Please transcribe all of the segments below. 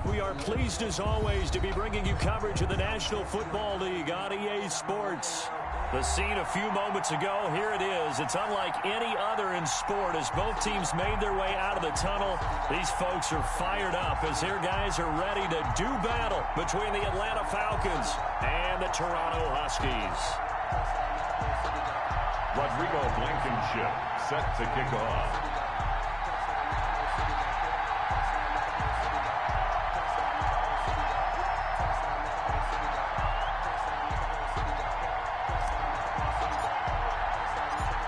We are pleased as always to be bringing you coverage of the National Football League on EA Sports. The scene a few moments ago, here it is. It's unlike any other in sport as both teams made their way out of the tunnel. These folks are fired up as their guys are ready to do battle between the Atlanta Falcons and the Toronto Huskies. Rodrigo Blankenship set to kick off.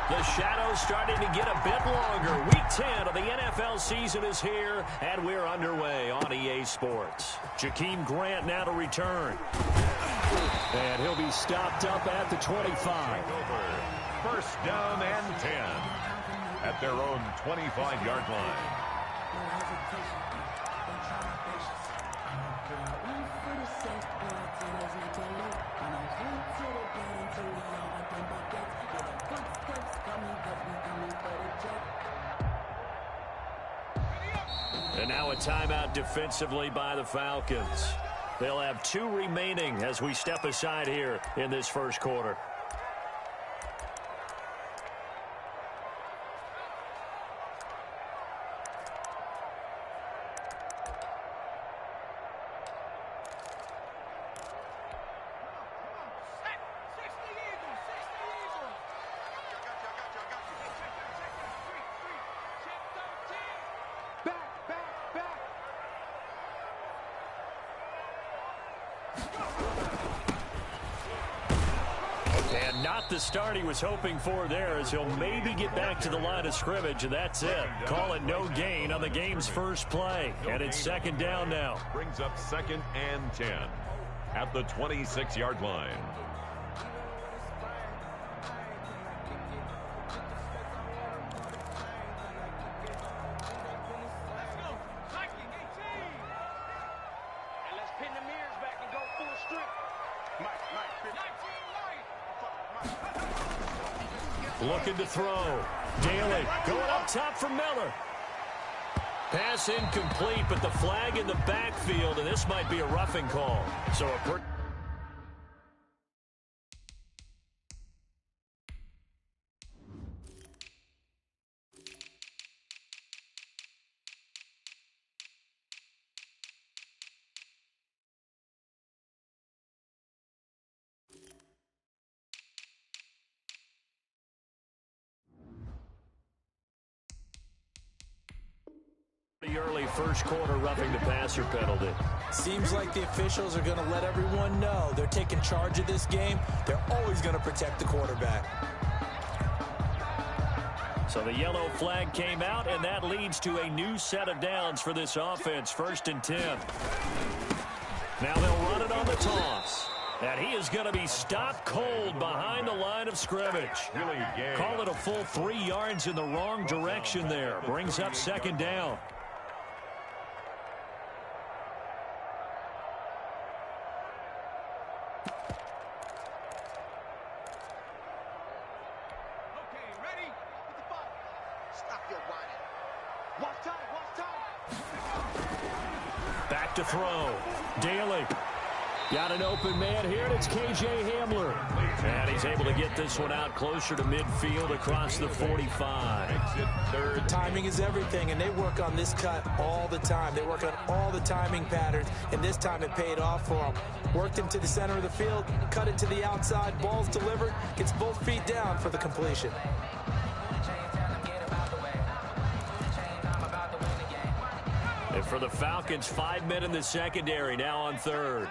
The shadow's starting to get a bit longer. Week 10 of the NFL season is here, and we're underway on EA Sports. Jakeem Grant now to return. And he'll be stopped up at the 25. First down and 10 at their own 25-yard line. And now a timeout defensively by the Falcons. They'll have 2 remaining as we step aside here in this first quarter. And not the start he was hoping for there, as he'll maybe get back to the line of scrimmage, and that's it. Call it no gain on the game's first play. And it's second down now. Brings up 2nd and 10 at the 26-yard line. Looking to throw. Daly going up top for Miller. Pass incomplete, but the flag in the backfield, and this might be a roughing call. So a early first quarter roughing the passer penalty. Seems like the officials are going to let everyone know they're taking charge of this game. They're always going to protect the quarterback. So the yellow flag came out, and that leads to a new set of downs for this offense. 1st and 10. Now they'll run it on the toss. And he is going to be stopped cold behind the line of scrimmage. Call it a full 3 yards in the wrong direction there. Brings up 2nd down. Back to throw. Daly. Got an open man here, and it's K.J. Hamler. And he's able to get this one out closer to midfield across the 45. Timing is everything, and they work on this cut all the time. They work on all the timing patterns, and this time it paid off for them. Worked him to the center of the field, cut it to the outside, ball's delivered, gets both feet down for the completion. And for the Falcons, 5 men in the secondary, now on 3rd.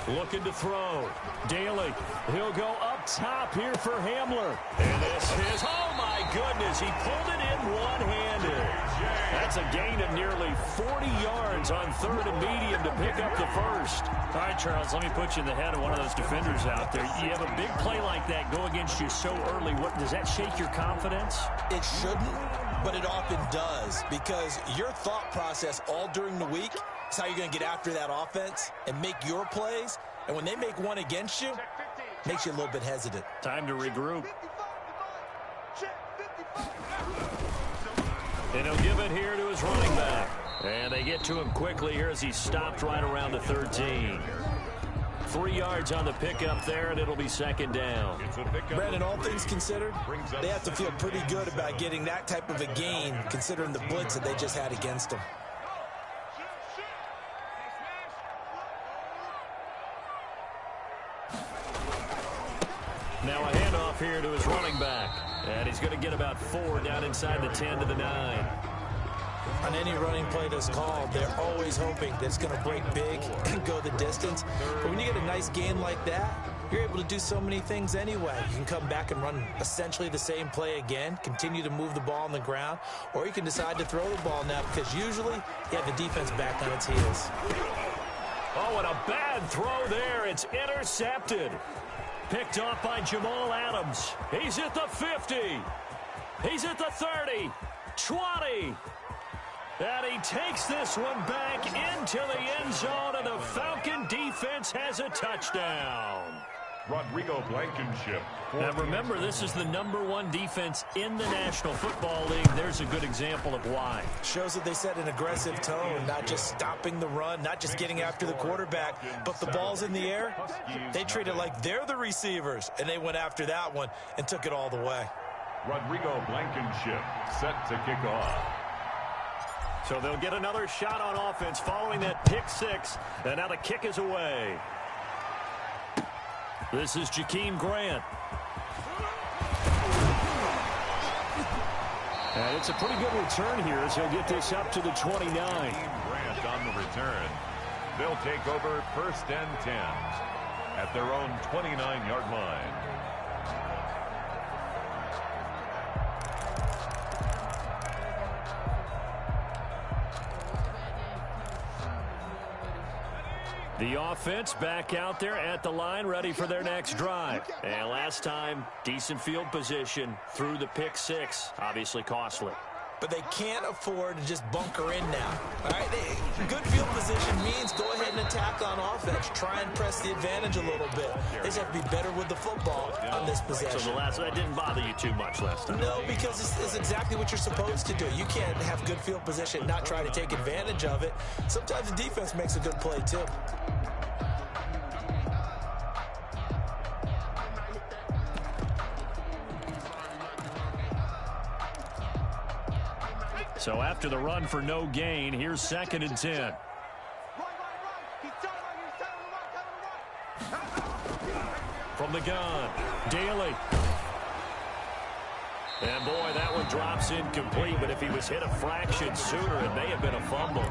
Looking to throw. Daly. He'll go up top here for Hamler. And this is, oh my goodness, he pulled it in one-handed. That's a gain of nearly 40 yards on 3rd and medium to pick up the first. All right, Charles, let me put you in the head of one of those defenders out there. You have a big play like that go against you so early. What does that shake your confidence? It shouldn't, but it often does, because your thought process all during the week is how you're going to get after that offense and make your plays. And when they make one against you, makes you a little bit hesitant. Time to regroup. And he'll give it here to his running back. And they get to him quickly here as he stopped right around the 13. 3 yards on the pickup there, and it'll be second down. Brandon, all things considered, they have to feel pretty good about getting that type of a gain, considering the blitz that they just had against them. Now a handoff here to his running back. And he's going to get about 4 down inside the 10 to the 9. On any running play that's called, they're always hoping that it's going to break big and go the distance. But when you get a nice gain like that, you're able to do so many things anyway. You can come back and run essentially the same play again, continue to move the ball on the ground, or you can decide to throw the ball now because usually you have the defense back on its heels. Oh, and a bad throw there. It's intercepted. Picked off by Jamal Adams. He's at the 50. He's at the 30. 20. And he takes this one back into the end zone, and the Falcon defense has a touchdown. Rodrigo Blankenship. Now remember, this is the #1 defense in the National Football League. There's a good example of why. Shows that they set an aggressive tone, not just stopping the run, not just getting after the quarterback, but the ball's in the air. They treat it like they're the receivers, and they went after that one and took it all the way. Rodrigo Blankenship set to kick off. So they'll get another shot on offense following that pick 6, and now the kick is away. This is Jakeem Grant. And it's a pretty good return here as he'll get this up to the 29. Grant on the return. They'll take over 1st and 10 at their own 29-yard line. The offense back out there at the line, ready for their next drive. And last time, decent field position through the pick 6. Obviously costly. But they can't afford to just bunker in now. All right, good field position means go ahead and attack on offense. Try and press the advantage a little bit. They just have to be better with the football on this possession. So that didn't bother you too much last time? No, because it's exactly what you're supposed to do. You can't have good field position and not try to take advantage of it. Sometimes the defense makes a good play too. So after the run for no gain, here's 2nd and 10. From the gun, Daly. And boy, that one drops incomplete, but if he was hit a fraction sooner, it may have been a fumble.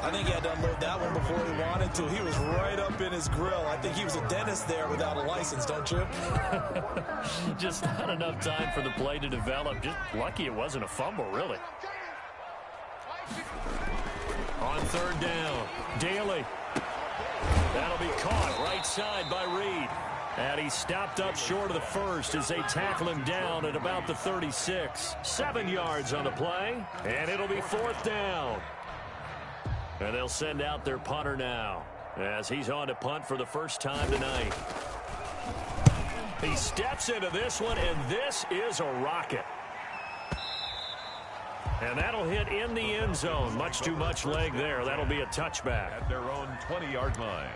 I think he had to unload that one before he wanted to. He was right up in his grill. I think he was a dentist there without a license, don't you? Just not enough time for the play to develop. Just lucky it wasn't a fumble, really. On 3rd down, Daly. That'll be caught right side by Reed. And he stopped up short of the 1st as they tackle him down at about the 36. 7 yards on the play, and it'll be 4th down. And they'll send out their punter now as he's on to punt for the first time tonight. He steps into this one, and this is a rocket. And that'll hit in the end zone. Much too much leg there. That'll be a touchback. At their own 20-yard line.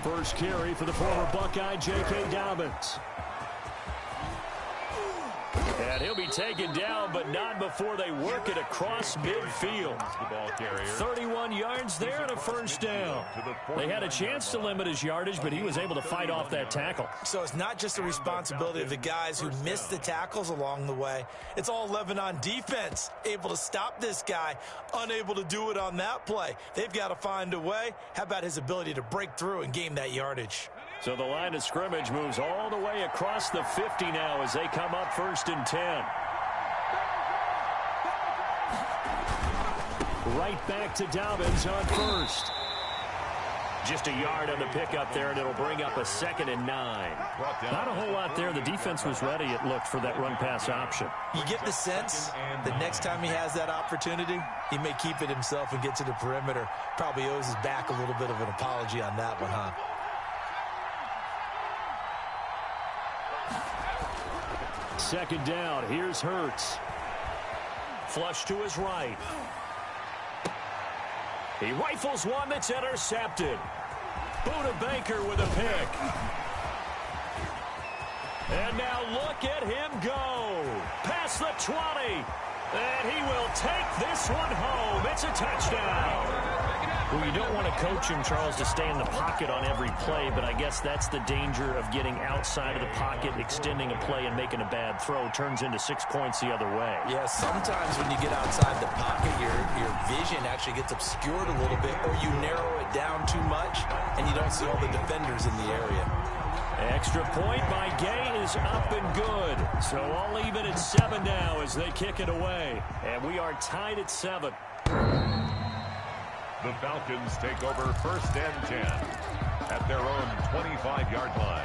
First carry for the former Buckeye, J.K. Dobbins. And he'll be taken down, but not before they work it across midfield. The ball carrier. 31 yards there and a first down. They had a chance to limit his yardage, but he was able to fight off that tackle. So it's not just the responsibility of the guys who missed the tackles along the way. It's all 11 on defense, able to stop this guy, unable to do it on that play. They've got to find a way. How about his ability to break through and gain that yardage? So the line of scrimmage moves all the way across the 50 now as they come up 1st and 10. Right back to Dobbins on 1st. Just a yard on the pickup there, and it'll bring up a 2nd and 9. Not a whole lot there. The defense was ready, it looked, for that run-pass option. You get the sense the next time he has that opportunity, he may keep it himself and get to the perimeter. Probably owes his back a little bit of an apology on that one, huh? Second down. Here's Hurts. Flush to his right. He rifles one that's intercepted. Buda Baker with a pick. And now look at him go. Past the 20. And he will take this one home. It's a touchdown. Well, you don't want to coach him, Charles, to stay in the pocket on every play, but I guess that's the danger of getting outside of the pocket, extending a play, and making a bad throw. Turns into 6 points the other way. Yeah, sometimes when you get outside the pocket, your vision actually gets obscured a little bit, or you narrow it down too much, and you don't see all the defenders in the area. Extra point by Gay is up and good. So I'll leave it at 7 now as they kick it away. And we are tied at 7. The Falcons take over 1st and 10 at their own 25-yard line.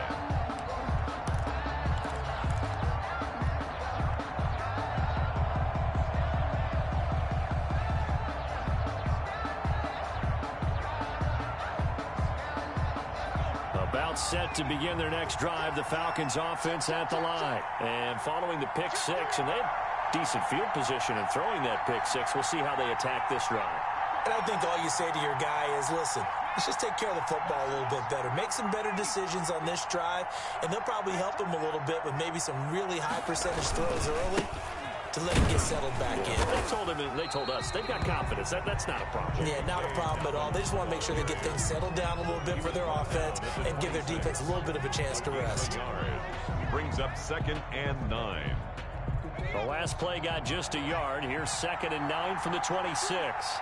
About set to begin their next drive, the Falcons offense at the line. And following the pick 6, and they have decent field position in throwing that pick 6. We'll see how they attack this drive. And I think all you say to your guy is, listen, let's just take care of the football a little bit better. Make some better decisions on this drive, and they'll probably help him a little bit with maybe some really high percentage throws early to let him get settled back in. They told us they've got confidence. That's not a problem. Yeah, not a problem at all. They just want to make sure they get things settled down a little bit for their offense and give their defense a little bit of a chance to rest. Brings up 2nd and 9. The last play got just a yard. Here's 2nd and 9 from the 26.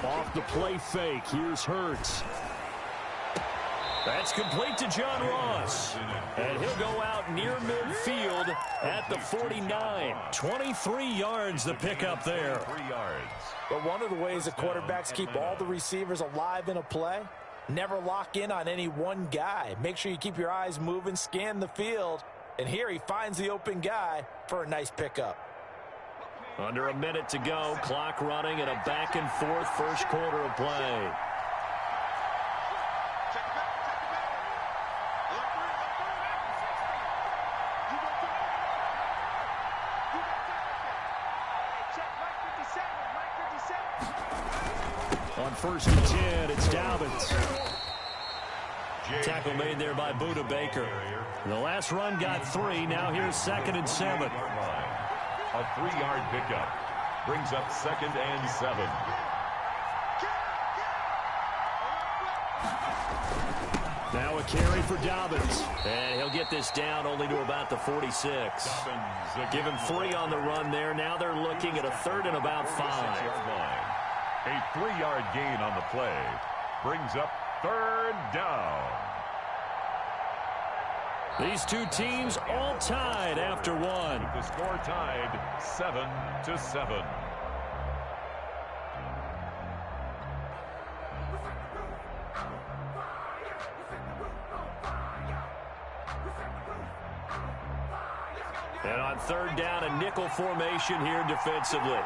Off the play fake. Here's Hurts. That's complete to John Ross. And he'll go out near midfield at the 49. 23 yards the pickup there. 3 yards. But one of the ways the quarterbacks keep all the receivers alive in a play, never lock in on any one guy. Make sure you keep your eyes moving, scan the field. And here he finds the open guy for a nice pickup. Under a minute to go. Clock running and a back-and-forth first quarter of play. On 1st and 10, it's Dobbins. Tackle made there by Buda Baker. The last run got 3. Now here's 2nd and 7. A 3-yard pickup. Brings up 2nd and 7. Now a carry for Dobbins. And he'll get this down only to about the 46. Give him 3 on the run there. Now they're looking at a 3rd and about 5. A 3-yard gain on the play. Brings up 3rd down. These two teams all tied after 1. The score tied 7-7. And on 3rd down, a nickel formation here defensively.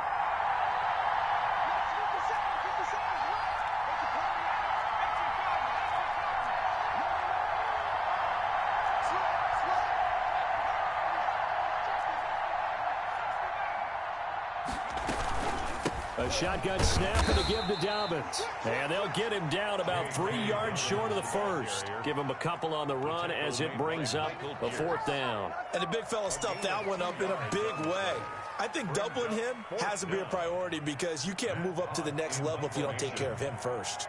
A shotgun snap and a give to Dobbins. And they'll get him down about 3 yards short of the 1st. Give him a couple on the run as it brings up a 4th down. And the big fella stuffed that one up in a big way. I think doubling him has to be a priority because you can't move up to the next level if you don't take care of him first.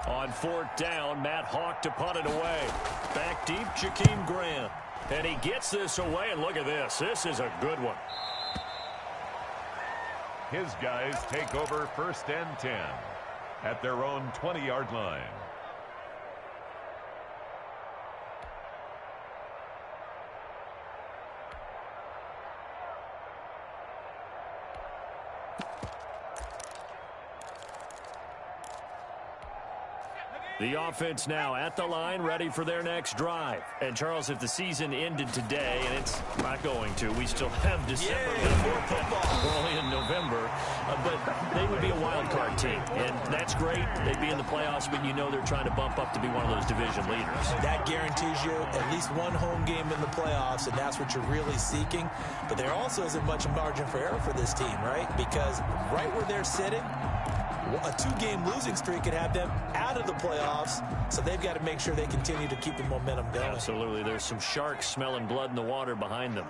On 4th down, Matt Hawk to punt it away. Back deep, Jakeem Grant. And he gets this away, and look at this. This is a good one. His guys take over 1st and 10 at their own 20-yard line. The offense now at the line, ready for their next drive. And, Charles, if the season ended today, and it's not going to, we still have December. We're only in November. But they would be a wild card team. And that's great. They'd be in the playoffs, but you know they're trying to bump up to be one of those division leaders. That guarantees you at least one home game in the playoffs, and that's what you're really seeking. But there also isn't much margin for error for this team, right? Because right where they're sitting, a two-game losing streak could have them out of the playoffs, so they've got to make sure they continue to keep the momentum going. Absolutely. There's some sharks smelling blood in the water behind them.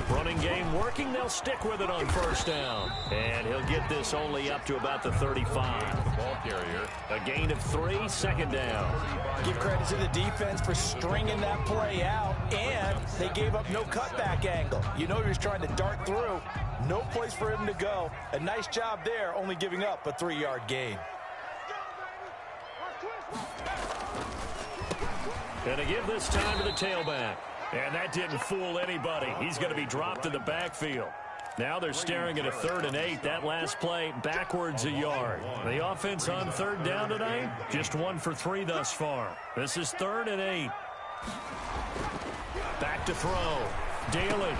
Running game working. They'll stick with it on first down. And he'll get this only up to about the 35. The ball carrier. A gain of 3, second down. Give credit to the defense for stringing that play out, and they gave up no cutback angle. You know he was trying to dart through. No place for him to go. A nice job there, only giving up a 3-yard gain. And to give this time to the tailback. And that didn't fool anybody. He's going to be dropped in the backfield. Now they're staring at a 3rd and 8. That last play backwards a yard. The offense on 3rd down tonight, just 1 for 3 thus far. This is 3rd and 8. Back to throw. Daly.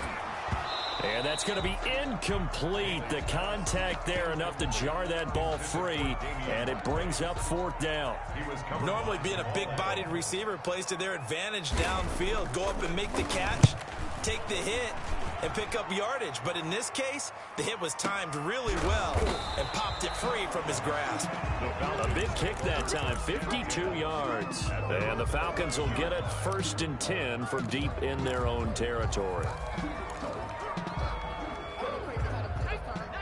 And that's going to be incomplete. The contact there enough to jar that ball free, and it brings up 4th down. Normally being a big-bodied receiver plays to their advantage downfield. Go up and make the catch, take the hit, and pick up yardage. But in this case, the hit was timed really well and popped it free from his grasp. A big kick that time, 52 yards. And the Falcons will get it 1st and 10 from deep in their own territory.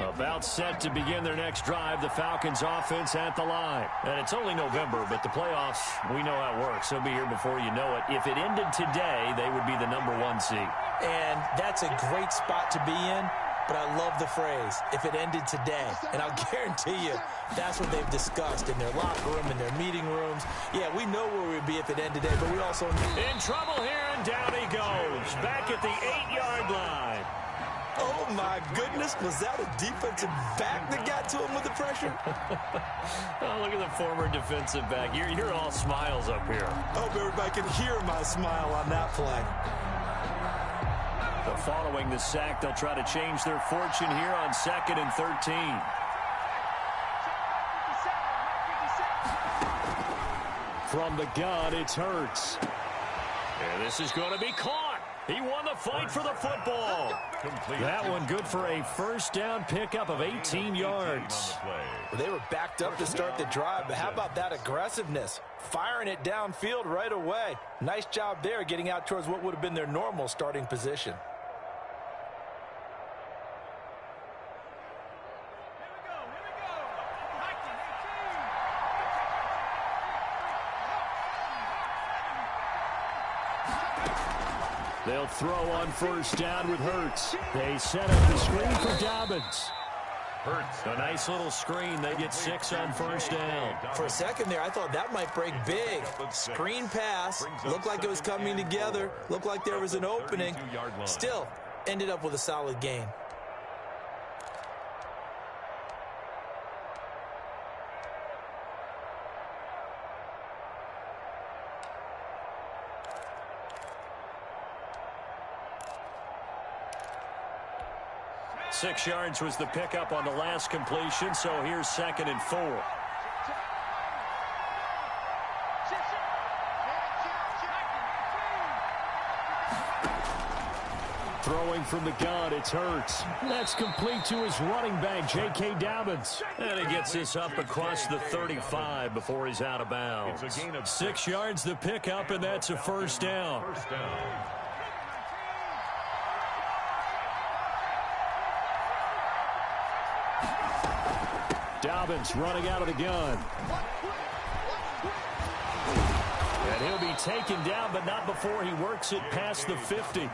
About set to begin their next drive, the Falcons offense at the line. And it's only November, but the playoffs, we know how it works. They'll be here before you know it. If it ended today, they would be the number 1 seed. And that's a great spot to be in, but I love the phrase, if it ended today. And I'll guarantee you, that's what they've discussed in their locker room, in their meeting rooms. Yeah, we know where we'd be if it ended today, but we also... In trouble here, and down he goes. Back at the 8-yard line. Oh, my goodness. Was that a defensive back that got to him with the pressure? Oh, look at the former defensive back. You're all smiles up here. I hope everybody can hear my smile on that play. But following the sack, they'll try to change their fortune here on 2nd and 13. From the gun, it's Hurts. And this is going to be caught. He won the fight for the football. That one good for a 1st down pickup of 18 yards. They were backed up to start the drive, but how about that aggressiveness? Firing it downfield right away. Nice job there getting out towards what would have been their normal starting position. They'll throw on 1st down with Hurts. They set up the screen for Dobbins. Hurts. A nice little screen. They get 6 on 1st down. For a second there, I thought that might break big. Screen pass. Looked like it was coming together. Looked like there was an opening. Still, ended up with a solid gain. Six yards was the pickup on the last completion, so here's 2nd and 4. Throwing from the gun, it's Hurts. That's complete to his running back, J.K. Dobbins. And he gets this up across the 35 before he's out of bounds. 6 yards the pickup, and that's a 1st down. Dobbins running out of the gun. And he'll be taken down, but not before he works it past the 50.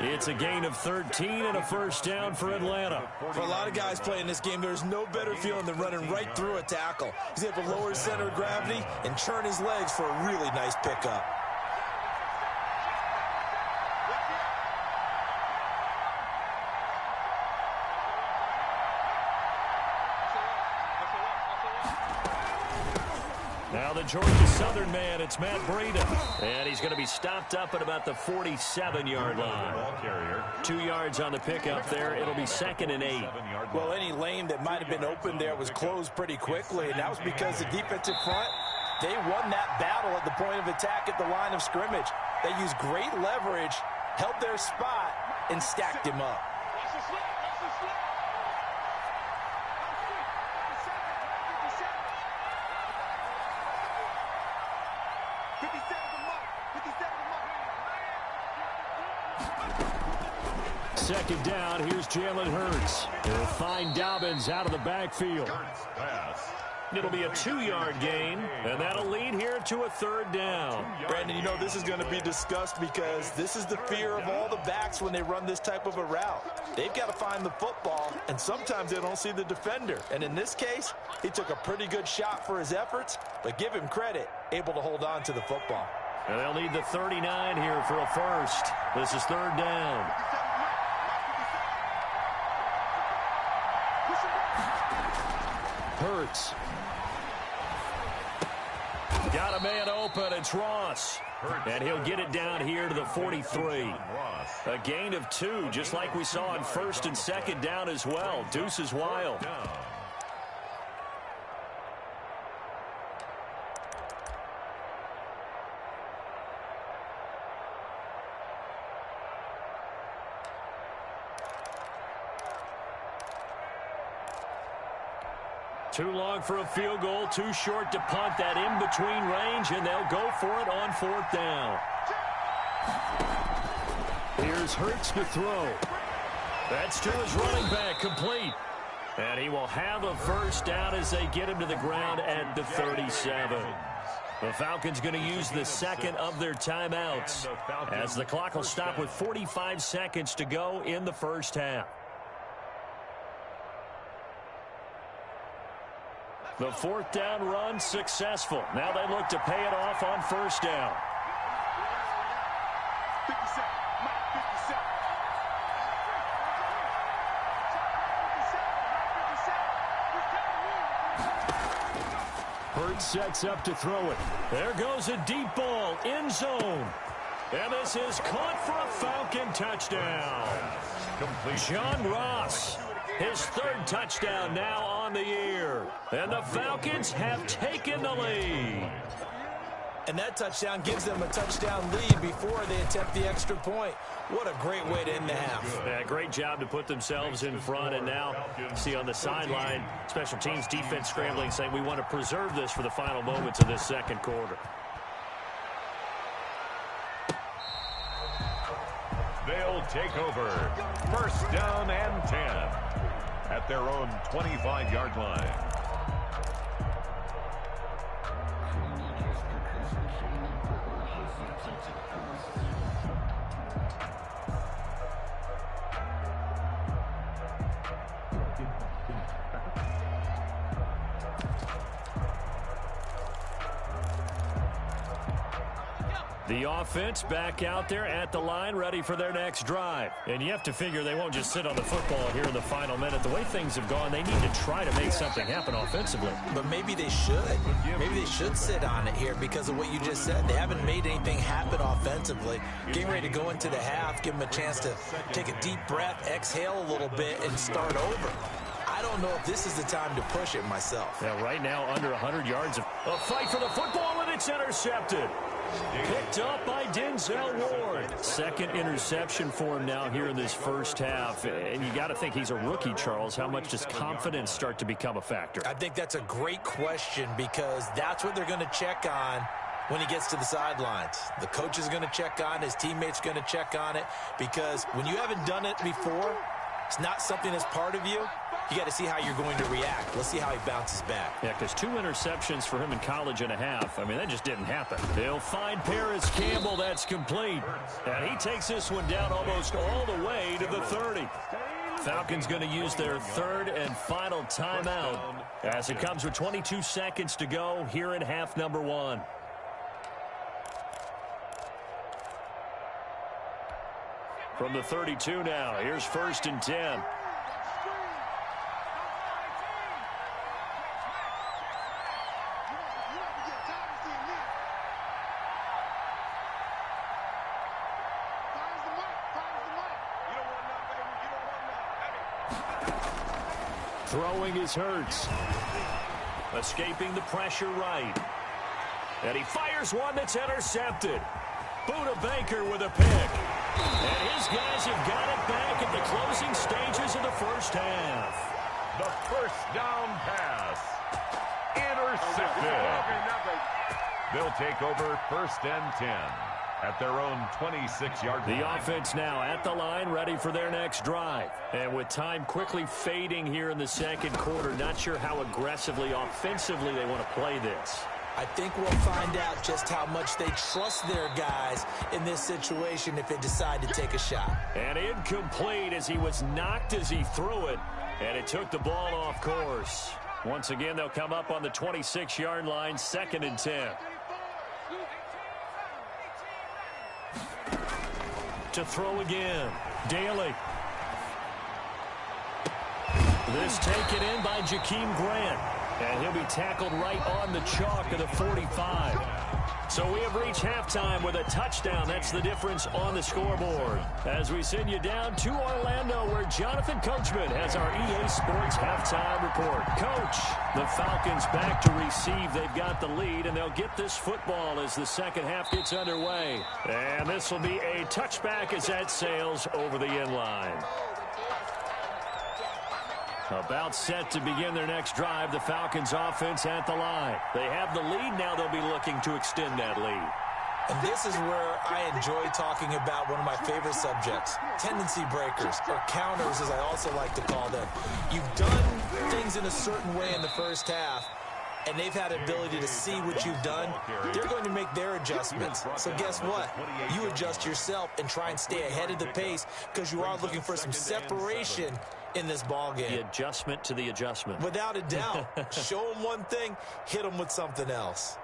It's a gain of 13 and a first down for Atlanta. For a lot of guys playing this game, there's no better feeling than running right through a tackle. He's able to lower his center of gravity and churn his legs for a really nice pickup. Now the Georgia Southern man, it's Matt Breida. And he's going to be stopped up at about the 47-yard line. 2 yards on the pickup there. It'll be 2nd and 8. Well, any lane that might have been open there was closed pretty quickly, and that was because the defensive front, they won that battle at the point of attack at the line of scrimmage. They used great leverage, held their spot, and stacked him up. Second down, here's Jalen Hurts. He'll find Dobbins out of the backfield. It'll be a 2-yard gain, and that'll lead here to a 3rd down. Brandon, you know this is going to be discussed because this is the fear of all the backs when they run this type of a route. They've got to find the football, and sometimes they don't see the defender. And in this case, he took a pretty good shot for his efforts, but give him credit, able to hold on to the football. And they'll need the 39 here for a first. This is 3rd down. Hurts. Got a man open. It's Ross. And he'll get it down here to the 43. A gain of 2, just like we saw on 1st and 2nd down as well. Deuce is wild. Too long for a field goal, too short to punt. That in-between range, and they'll go for it on 4th down. Here's Hurts to throw. That's to his running back, complete. And he will have a first down as they get him to the ground at the 37. The Falcons going to use the second of their timeouts as the clock will stop with 45 seconds to go in the first half. The 4th down run successful. Now they look to pay it off on 1st down. Hurts sets up to throw it. There goes a deep ball, end zone. And this is caught for a Falcon touchdown. John Ross. His 3rd touchdown now on the year. And the Falcons have taken the lead. And that touchdown gives them a touchdown lead before they attempt the extra point. What a great way to end the half. Yeah, great job to put themselves in front. And now, see on the sideline, special teams defense scrambling, saying we want to preserve this for the final moments of this 2nd quarter. They'll take over. 1st down and 10 at their own 25-yard line. The offense back out there at the line, ready for their next drive. And you have to figure they won't just sit on the football here in the final minute. The way things have gone, they need to try to make something happen offensively. But maybe they should. Maybe they should sit on it here because of what you just said. They haven't made anything happen offensively. Getting ready to go into the half, give them a chance to take a deep breath, exhale a little bit, and start over. I don't know if this is the time to push it myself. Yeah, right now under 100 yards of a fight for the football, and it's intercepted. Picked up by Denzel Ward. 2nd interception for him now here in this first half. And you got to think he's a rookie, Charles. How much does confidence start to become a factor? I think that's a great question because that's what they're going to check on when he gets to the sidelines. The coach is going to check on, his teammates going to check on it because when you haven't done it before, it's not something that's part of you, you got to see how you're going to react. Let's see how he bounces back. Yeah, because 2 interceptions for him in college and a half. I mean, that just didn't happen. They'll find Paris Campbell. That's complete. And he takes this one down almost all the way to the 30. Falcons going to use their third and final timeout as it comes with 22 seconds to go here in half number 1. From the 32 now, here's 1st and 10. Throwing is Hurts. Escaping the pressure right. And he fires one that's intercepted. Buda Baker with a pick. And his guys have got it back at the closing stages of the first half. The first down pass. Intercepted. They'll take over 1st and 10 at their own 26-yard line. The offense now at the line, ready for their next drive. And with time quickly fading here in the second quarter, not sure how aggressively, offensively they want to play this. I think we'll find out just how much they trust their guys in this situation if they decide to take a shot. And incomplete as he was knocked as he threw it, and it took the ball off course. Once again, they'll come up on the 26-yard line, 2nd and 10. To throw again, Daly. This taken in by Jakeem Grant. And he'll be tackled right on the chalk of the 45. So we have reached halftime with a touchdown. That's the difference on the scoreboard. As we send you down to Orlando, where Jonathan Coachman has our EA Sports halftime report. Coach, the Falcons back to receive. They've got the lead, and they'll get this football as the second half gets underway. And this will be a touchback as that sails over the end line. About set to begin their next drive, the Falcons offense at the line. They have the lead now. They'll be looking to extend that lead. And this is where I enjoy talking about one of my favorite subjects, tendency breakers, or counters as I also like to call them. You've done things in a certain way in the first half, and they've had the ability to see what you've done. They're going to make their adjustments. So guess what? You adjust yourself and try and stay ahead of the pace because you are looking for some separation in this ball game. The adjustment to the adjustment. Without a doubt. Show them one thing, hit them with something else.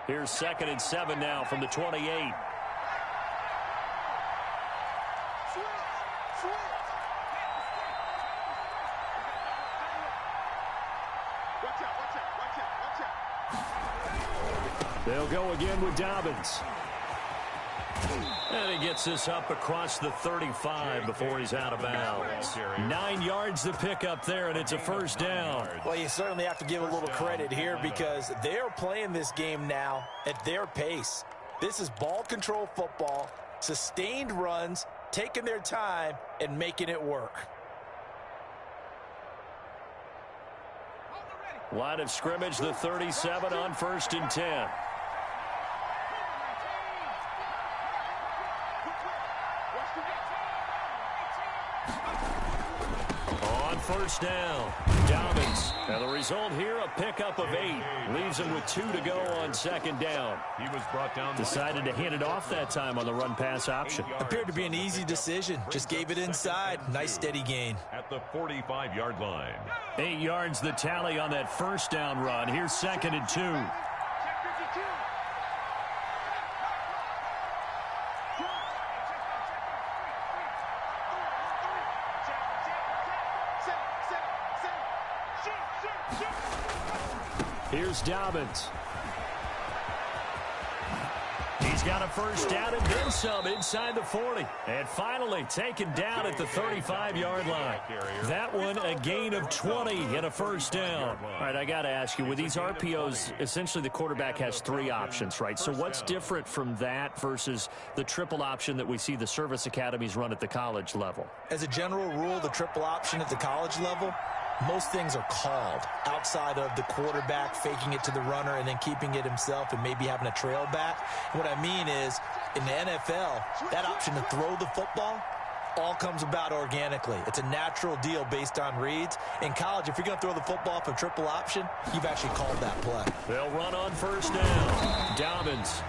Here's 2nd and 7 now from the 28. They'll go again with Dobbins. And he gets this up across the 35 before he's out of bounds. 9 yards to pick up there, and it's a first down. Well, you certainly have to give a little credit here because they're playing this game now at their pace. This is ball control football, sustained runs, taking their time, and making it work. Line of scrimmage, the 37 on 1st and 10. On first down, Dobbins. And the result here, a pickup of 8. Leaves him with 2 to go on 2nd down. He was brought down. Decided to hand it off that time on the run-pass option. Appeared to be an easy decision. Just gave it inside. Nice steady gain. At the 45-yard line. 8 yards the tally on that first down run. Here's 2nd and 2. Here's Dobbins. He's got a first down and then some inside the 40. And finally taken down at the 35-yard line. That one a gain of 20 and a first down. All right, I got to ask you, with these RPOs, essentially the quarterback has 3 options, right? So what's different from that versus the triple option that we see the service academies run at the college level? As a general rule, the triple option at the college level, most things are called outside of the quarterback faking it to the runner and then keeping it himself and maybe having a trail back. What I mean is, in the NFL, that option to throw the football all comes about organically. It's a natural deal based on reads. In college, if you're going to throw the football for triple option, you've actually called that play. They'll run on first down. Dobbins.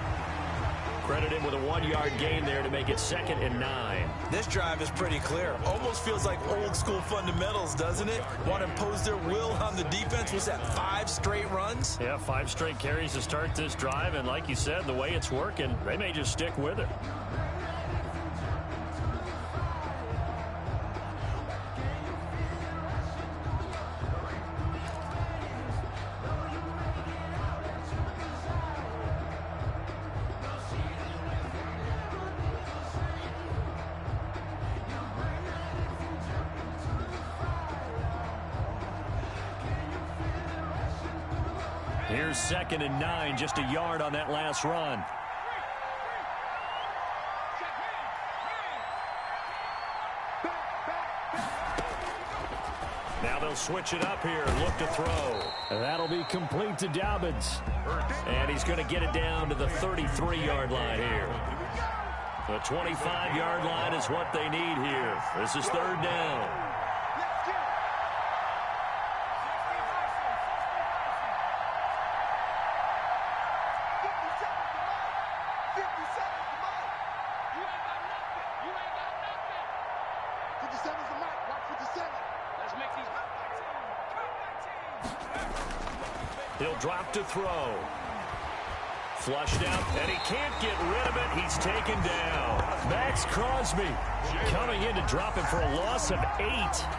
Credit him with a 1-yard gain there to make it 2nd and 9. This drive is pretty clear. Almost feels like old school fundamentals, doesn't it? Want to impose their will on the defense. Was that 5 straight runs? Yeah, 5 straight carries to start this drive. And like you said, the way it's working, they may just stick with it. Here's 2nd and 9, just a yard on that last run. Now they'll switch it up here and look to throw. That'll be complete to Dobbins. And he's going to get it down to the 33-yard line here. The 25-yard line is what they need here. This is 3rd down. He'll drop to throw. Flushed out, and he can't get rid of it. He's taken down. Max Crosby coming in to drop him for a loss of 8,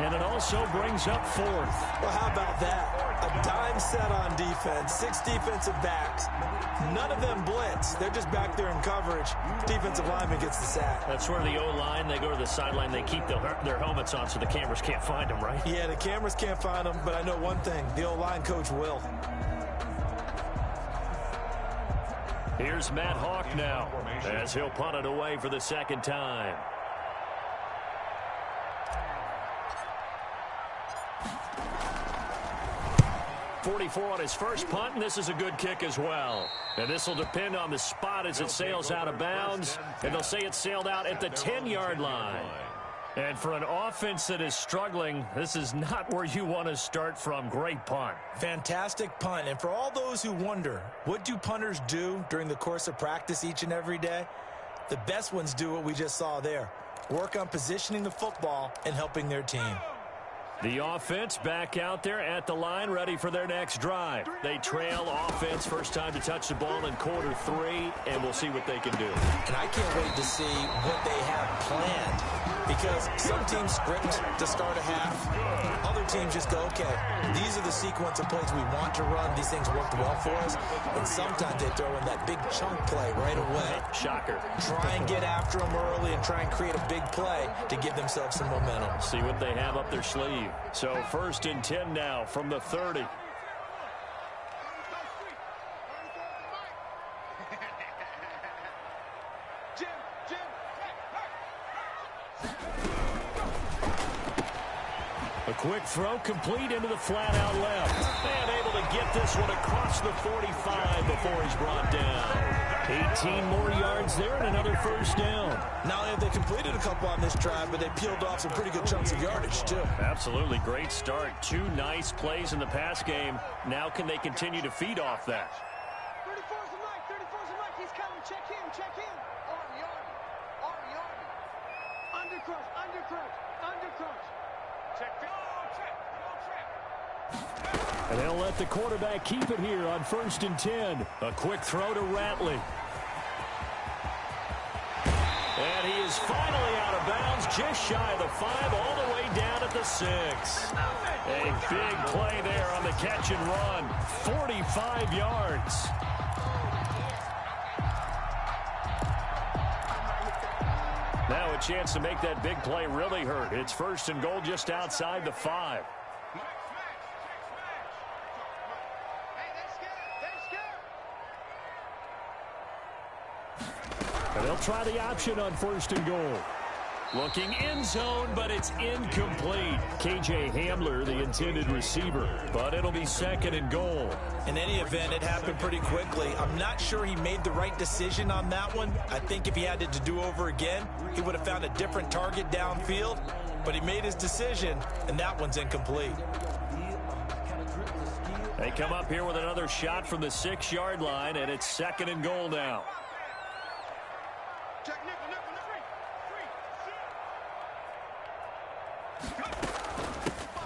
and it also brings up 4th. Well, how about that? A dime set on defense, 6 defensive backs. None of them blitz. They're just back there in coverage. Defensive lineman gets the sack. That's where the O-line, they go to the sideline, they keep their helmets on so the cameras can't find them, right? Yeah, the cameras can't find them, but I know one thing. The O-line coach will. Here's Matt Hawk now as he'll punt it away for the 2nd time. .44 on his first punt, and this is a good kick as well. And this will depend on the spot as it sails out of bounds, and they'll say it sailed out at the 10-yard line. And for an offense that is struggling, this is not where you want to start from. Great punt. Fantastic punt. And for all those who wonder, what do punters do during the course of practice each and every day? The best ones do what we just saw there. Work on positioning the football and helping their team. The offense back out there at the line, ready for their next drive. They trail offense, first time to touch the ball in Q3, and we'll see what they can do. And I can't wait to see what they have planned, because some teams script to start a half. Other teams just go, okay, these are the sequence of plays we want to run. These things worked well for us. And sometimes they throw in that big chunk play right away. Shocker. Try and get after them early and try and create a big play to give themselves some momentum. See what they have up their sleeve. So 1st and 10 now from the 30. A quick throw complete into the flat out left. And able to get this one across the 45 before he's brought down. 18 more yards there and another first down. Not only have they completed a couple on this drive, but they peeled off some pretty good chunks of yardage, too. Absolutely. Great start. 2 nice plays in the pass game. Now can they continue to feed off that? 34's the mic. 34's the mic. He's coming. Check in. Check in. Army. Undercrunch. Undercrunch. Check. Go. And they'll let the quarterback keep it here on 1st and 10. A quick throw to Ratley. And he is finally out of bounds, just shy of the 5, all the way down at the 6. A big play there on the catch and run. 45 yards. Now a chance to make that big play really hurt. It's 1st and goal just outside the 5. And they'll try the option on 1st and goal. Looking end zone, but it's incomplete. KJ Hamler, the intended receiver, but it'll be 2nd and goal. In any event, it happened pretty quickly. I'm not sure he made the right decision on that one. I think if he had to do over again, he would have found a different target downfield, but he made his decision, and that one's incomplete. They come up here with another shot from the 6-yard line, and it's 2nd and goal now.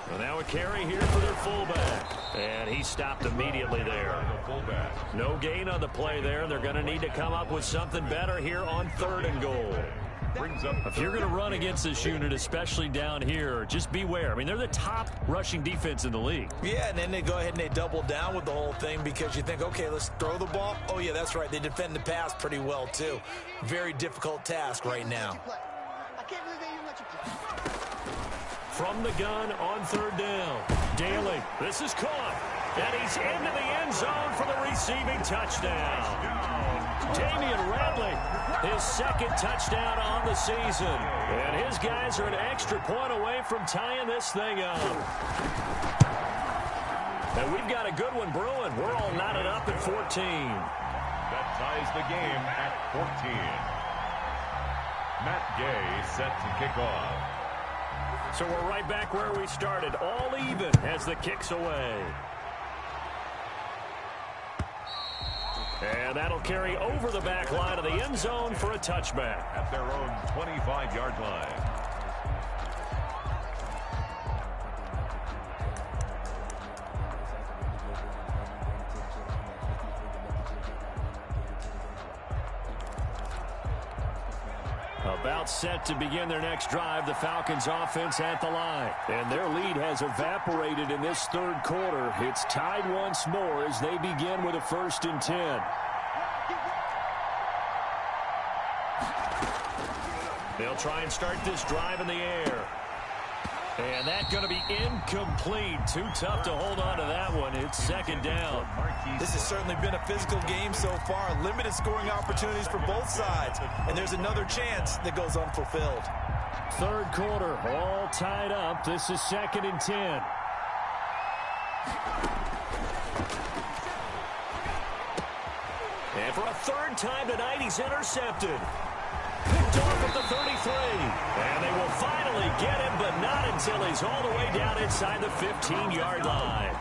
So now a carry here for their fullback. And he stopped immediately there. No gain on the play there. They're going to need to come up with something better here on 3rd and goal. If you're going to run against this unit, especially down here, just beware. I mean, they're the top rushing defense in the league. Yeah, and then they go ahead and they double down with the whole thing because you think, okay, let's throw the ball. Oh, yeah, that's right. They defend the pass pretty well, too. Very difficult task right now. From the gun on 3rd down. Daly, this is caught. And he's into the end zone for the receiving touchdown. Damian Radley, his 2nd touchdown on the season. And his guys are an extra point away from tying this thing up. And we've got a good one brewing. We're all knotted up at 14. That ties the game at 14. Matt Gay set to kick off. So we're right back where we started, all even as the kick's away. And that'll carry over the back line of the end zone for a touchback. At their own 25-yard line. About set to begin their next drive, the Falcons offense at the line. And their lead has evaporated in this 3rd quarter. It's tied once more as they begin with a 1st and 10. They'll try and start this drive in the air. And that's going to be incomplete. Too tough to hold on to that one. It's 2nd down. This has certainly been a physical game so far. Limited scoring opportunities for both sides. And there's another chance that goes unfulfilled. 3rd quarter, all tied up. This is 2nd and 10. And for a 3rd time tonight, he's intercepted. Picked off at the 33. And they will finally get him, but not until he's all the way down inside the 15-yard line.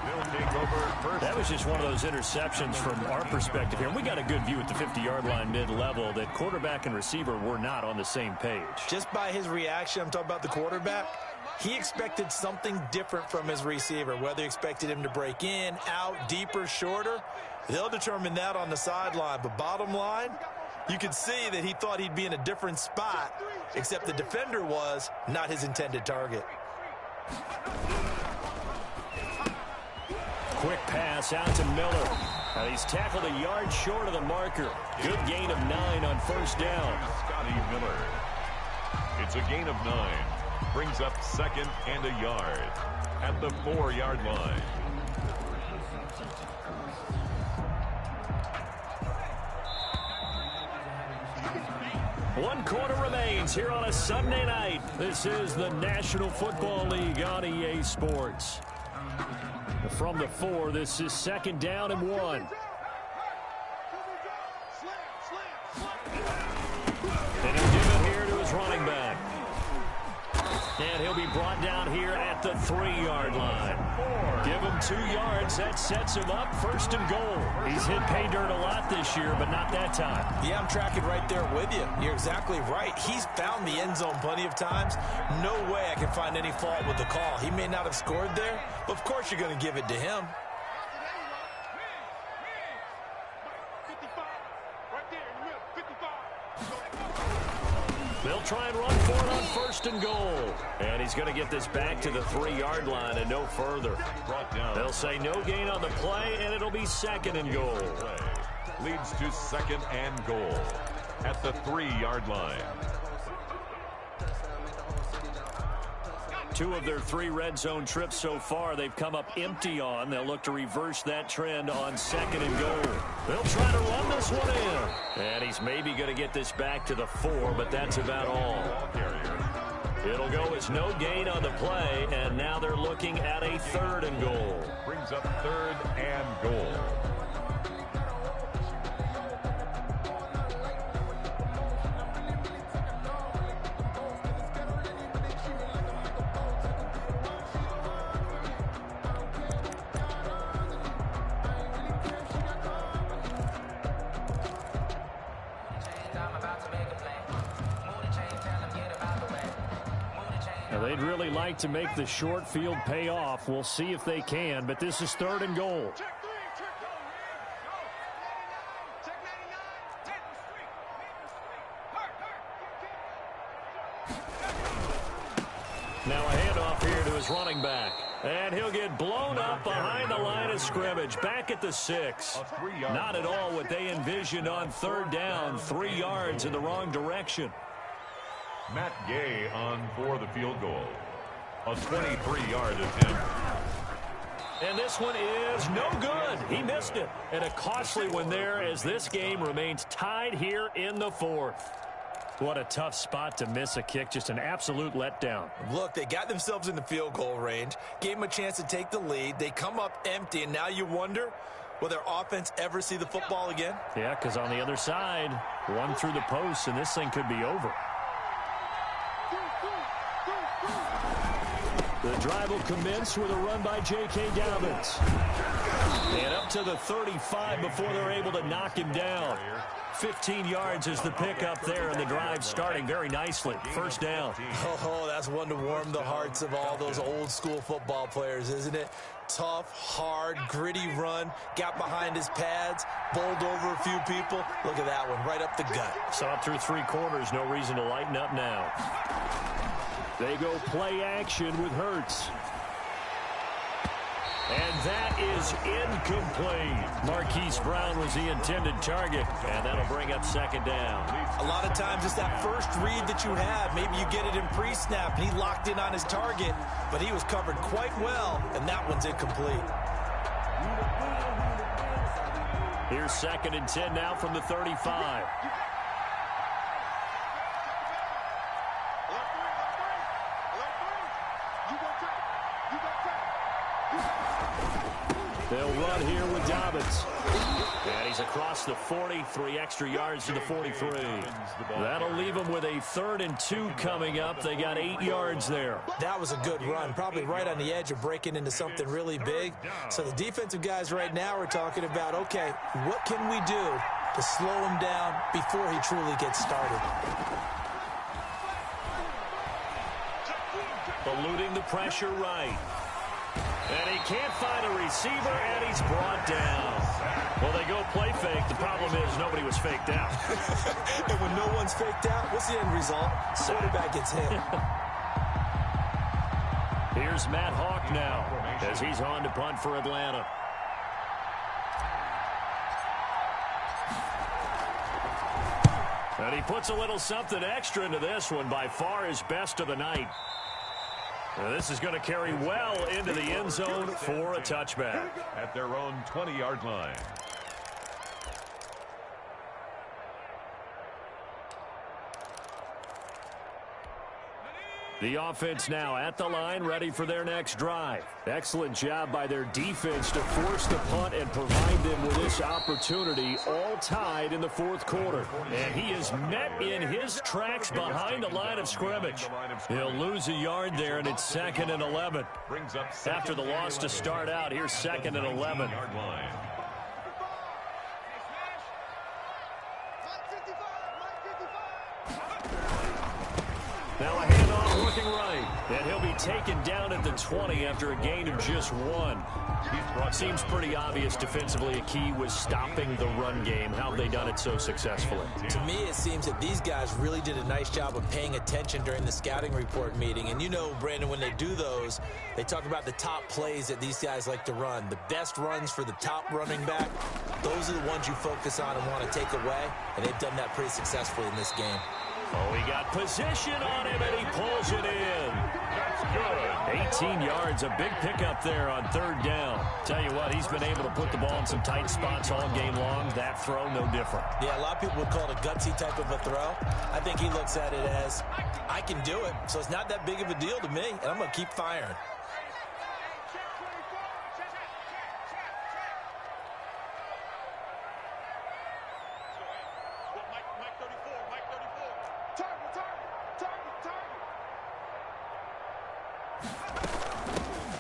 That was just one of those interceptions from our perspective here. And we got a good view at the 50-yard line mid-level that quarterback and receiver were not on the same page. Just by his reaction, I'm talking about the quarterback, he expected something different from his receiver, whether he expected him to break in, out, deeper, shorter. They'll determine that on the sideline. But bottom line, you could see that he thought he'd be in a different spot, except the defender was not his intended target. Quick pass out to Miller. He's tackled a yard short of the marker. Good gain of 9 on 1st down. Scotty Miller. It's a gain of 9. Brings up 2nd and a yard at the 4-yard line. One quarter remains here on a Sunday night. This is the National Football League on EA Sports. From the 4, this is 2nd down and 1. And he'll give it here to his running back. And he'll be brought down here at the 3-yard line. Give him 2 yards. That sets him up 1st and goal. He's hit pay dirt a lot this year, but not that time. Yeah, I'm tracking right there with you. You're exactly right. He's found the end zone plenty of times. No way I can find any fault with the call. He may not have scored there, but of course you're going to give it to him. They'll try and run for it on 1st and goal. And he's going to get this back to the 3-yard line and no further. They'll say no gain on the play, and it'll be 2nd and goal. Leads to 2nd and goal at the 3-yard line. 2 of their 3 red zone trips so far, they've come up empty on. They'll look to reverse that trend on 2nd and goal. They'll try to run this one in. And he's maybe going to get this back to the 4, but that's about all. It'll go as no gain on the play, and now they're looking at a 3rd and goal. Brings up 3rd and goal. Now, they'd really like to make the short field pay off. We'll see if they can, but this is 3rd and goal. Now a handoff here to his running back. And he'll get blown up behind the line of scrimmage. Back at the 6. Not at all what they envisioned on 3rd down. 3 yards in the wrong direction. Matt Gay on for the field goal. A 23-yard attempt. And this one is no good. He missed it. And a costly one there as this game remains tied here in the 4th. What a tough spot to miss a kick. Just an absolute letdown. Look, they got themselves in the field goal range, gave them a chance to take the lead. They come up empty, and now you wonder, will their offense ever see the football again? Yeah, because on the other side, one through the post, and this thing could be over. The drive will commence with a run by J.K. Dobbins. And up to the 35 before they're able to knock him down. 15 yards is the pickup there, and the drive starting very nicely. 1st down. Oh, that's one to warm the hearts of all those old-school football players, isn't it? Tough, hard, gritty run. Got behind his pads, bowled over a few people. Look at that one, right up the gut. Saw it through 3 quarters. No reason to lighten up now. They go play action with Hurts. And that is incomplete. Marquise Brown was the intended target, and that'll bring up 2nd down. A lot of times it's that first read that you have. Maybe you get it in pre-snap, and he locked in on his target, but he was covered quite well, and that one's incomplete. Here's 2nd and 10 now from the 35. They'll run here with Dobbins. And he's across the 40, 3 extra yards to the 43. That'll leave them with a 3rd and 2 coming up. They got 8 yards there. That was a good run, probably right on the edge of breaking into something really big. So the defensive guys right now are talking about, okay, what can we do to slow him down before he truly gets started? Eluding the pressure right. And he can't find a receiver, and he's brought down. Well, they go play fake. The problem is nobody was faked out. And when no one's faked out, what's the end result? Quarterback gets hit. Here's Matt Hawk now as he's on to punt for Atlanta. And he puts a little something extra into this one, by far his best of the night. Now this is going to carry well into the end zone for a touchback. At their own 20-yard line. The offense now at the line, ready for their next drive. Excellent job by their defense to force the punt and provide them with this opportunity, all tied in the 4th quarter. And he is met in his tracks behind the line of scrimmage. He'll lose a yard there, and it's 2nd and 11. After the loss to start out, here's 2nd and 11. Now a handoff looking right, and he'll be taken down at the 20 after a gain of just 1. Seems pretty obvious defensively a key was stopping the run game. How have they done it so successfully? To me, it seems that these guys really did a nice job of paying attention during the scouting report meeting. And you know, Brandon, when they do those, they talk about the top plays that these guys like to run. The best runs for the top running back, those are the ones you focus on and want to take away. And they've done that pretty successfully in this game. Oh, he got position on him, and he pulls it in. That's good. 18 yards, a big pickup there on third down. Tell you what, he's been able to put the ball in some tight spots all game long. That throw, no different. Yeah, a lot of people would call it a gutsy type of a throw. I think he looks at it as, I can do it, so it's not that big of a deal to me, and I'm going to keep firing.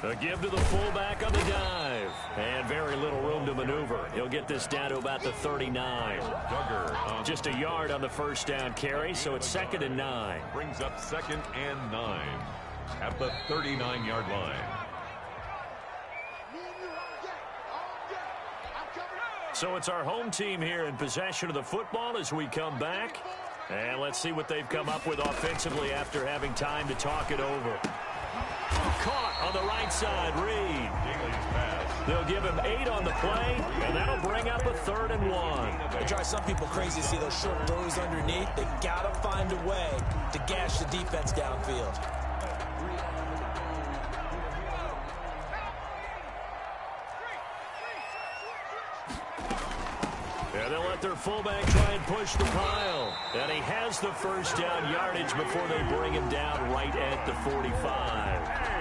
A give to the fullback on the dive. And very little room to maneuver. He'll get this down to about the 39. Duggar Just a yard on the first down carry, so it's 2nd and 9. brings up 2nd and 9 at the 39-yard line. So it's our home team here in possession of the football as we come back. And let's see what they've come up with offensively after having time to talk it over. Caught on the right side, Reed. They'll give him 8 on the play, and that'll bring up a 3rd and 1. It drives some people crazy to see those short throws underneath. They've got to find a way to gash the defense downfield. And they'll let their fullback try and push the pile. And he has the first down yardage before they bring him down right at the 45.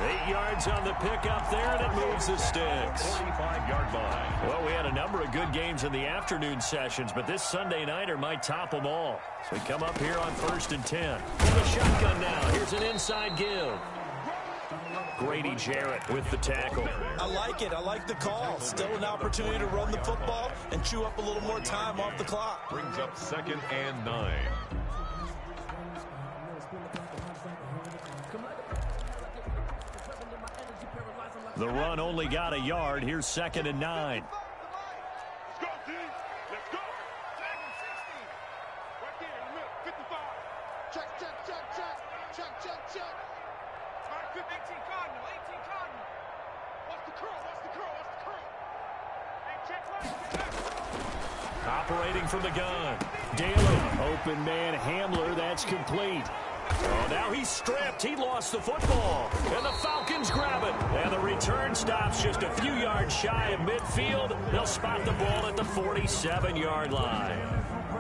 8 yards on the pickup there, and it moves the sticks. 45-yard line. Well, we had a number of good games in the afternoon sessions, but this Sunday nighter might top them all. So we come up here on 1st and 10. For the shotgun now. Here's an inside give. Grady Jarrett with the tackle. I like it. I like the call. Still an opportunity to run the football and chew up a little more time off the clock. Brings up 2nd and 9. The run only got a yard. Here's 2nd and 9. Let's go, D. Let's go. Tag him 60. Right there in the middle. 55. Check, check, check, check. Check, check, check. All right, 18 Cardinal. 18 Cardinal. What's the curl? What's the curl? What's the curl? Hey, check right. Operating from the gun. Daly. Open man Hamler. That's complete. Oh, now he's stripped. He lost the football. And the Falcons grab it. And the return stops just a few yards shy of midfield. They'll spot the ball at the 47-yard line.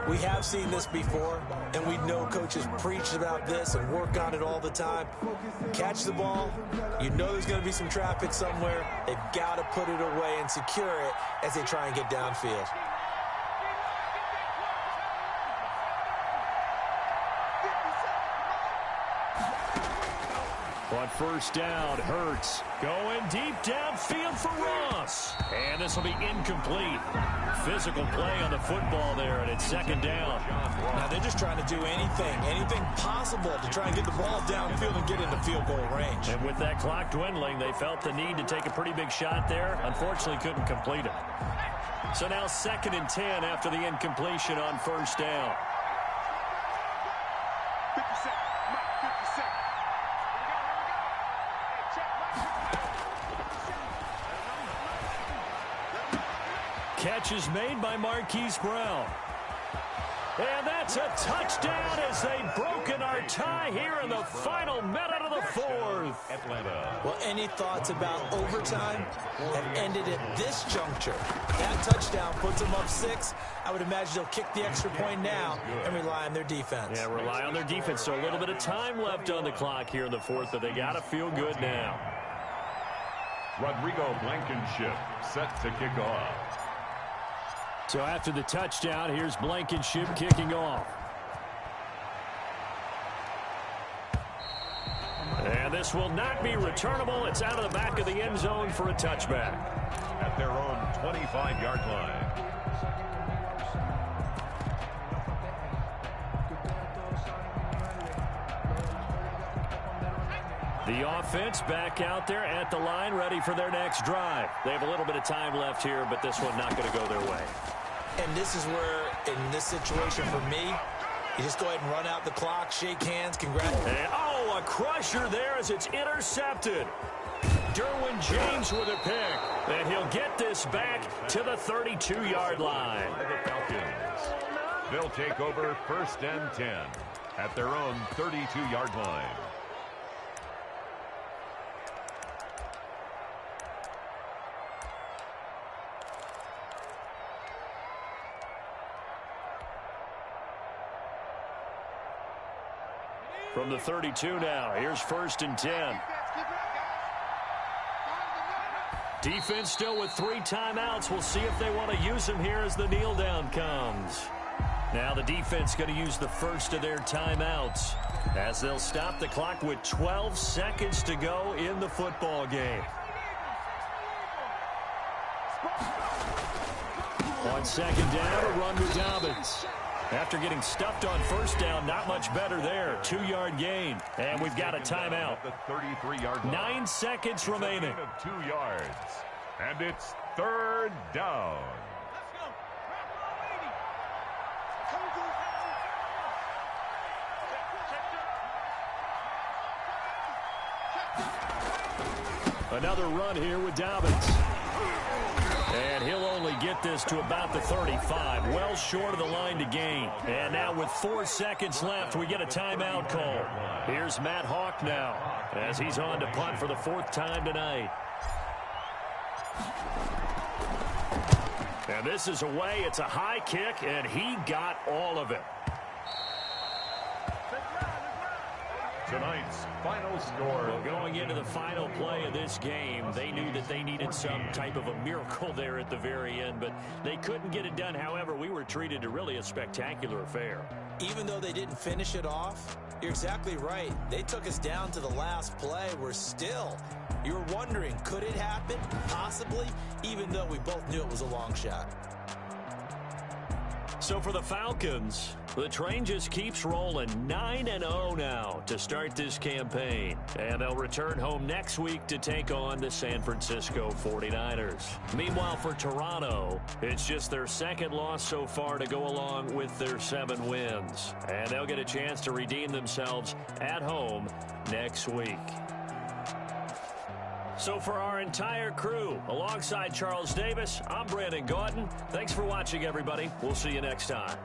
We have seen this before, and we know coaches preach about this and work on it all the time. Catch the ball. You know there's going to be some traffic somewhere. They've got to put it away and secure it as they try and get downfield. On first down, Hurts going deep downfield for Ross. And this will be incomplete. Physical play on the football there, and it's 2nd down. Now they're just trying to do anything possible to try and get the ball downfield and get into field goal range. And with that clock dwindling, they felt the need to take a pretty big shot there. Unfortunately, couldn't complete it. So now 2nd and 10 after the incompletion on first down. 50 seconds. Mike, 50 seconds. Catch is made by Marquise Brown. And that's a touchdown as they've broken our tie here in the final minute of the 4th. Atlanta. Well, any thoughts about overtime have ended at this juncture. That touchdown puts them up 6. I would imagine they'll kick the extra point now and rely on their defense. Yeah, rely on their defense. So a little bit of time left on the clock here in the 4th, but they got to feel good now. Rodrigo Blankenship set to kick off. So after the touchdown, here's Blankenship kicking off. And this will not be returnable. It's out of the back of the end zone for a touchback. At their own 25-yard line. The offense back out there at the line, ready for their next drive. They have a little bit of time left here, but this one not going to go their way. And this is where, in this situation for me, you just go ahead and run out the clock, shake hands, congratulations. Oh, a crusher there as it's intercepted. Derwin James with a pick. And he'll get this back to the 32-yard line. The Falcons. They'll take over 1st and 10 at their own 32-yard line. From the 32 now, here's 1st and 10. Defense still with 3 timeouts. We'll see if they want to use them here as the kneel down comes. Now the defense going to use the first of their timeouts as they'll stop the clock with 12 seconds to go in the football game. On 2nd down, a run with Dobbins. After getting stuffed on 1st down, not much better there. 2-yard gain. And we've got a timeout. The 33-yard line. 9 seconds remaining. Of 2 yards. And it's 3rd down. Another run here with Dobbins. And he'll only get this to about the 35, well short of the line to gain. And now with 4 seconds left, we get a timeout call. Here's Matt Hawk now as he's on to punt for the 4th time tonight. And this is away. It's a high kick, and he got all of it. Tonight's final score. Well, going into the final play of this game, they knew that they needed some type of a miracle there at the very end, but they couldn't get it done. However, we were treated to really a spectacular affair. Even though they didn't finish it off, you're exactly right. They took us down to the last play. You were wondering, could it happen? Possibly, even though we both knew it was a long shot. So for the Falcons, the train just keeps rolling. 9-0 now to start this campaign. And they'll return home next week to take on the San Francisco 49ers. Meanwhile, for Toronto, it's just their 2nd loss so far to go along with their 7 wins. And they'll get a chance to redeem themselves at home next week. So for our entire crew, alongside Charles Davis, I'm Brandon Gautin. Thanks for watching, everybody. We'll see you next time.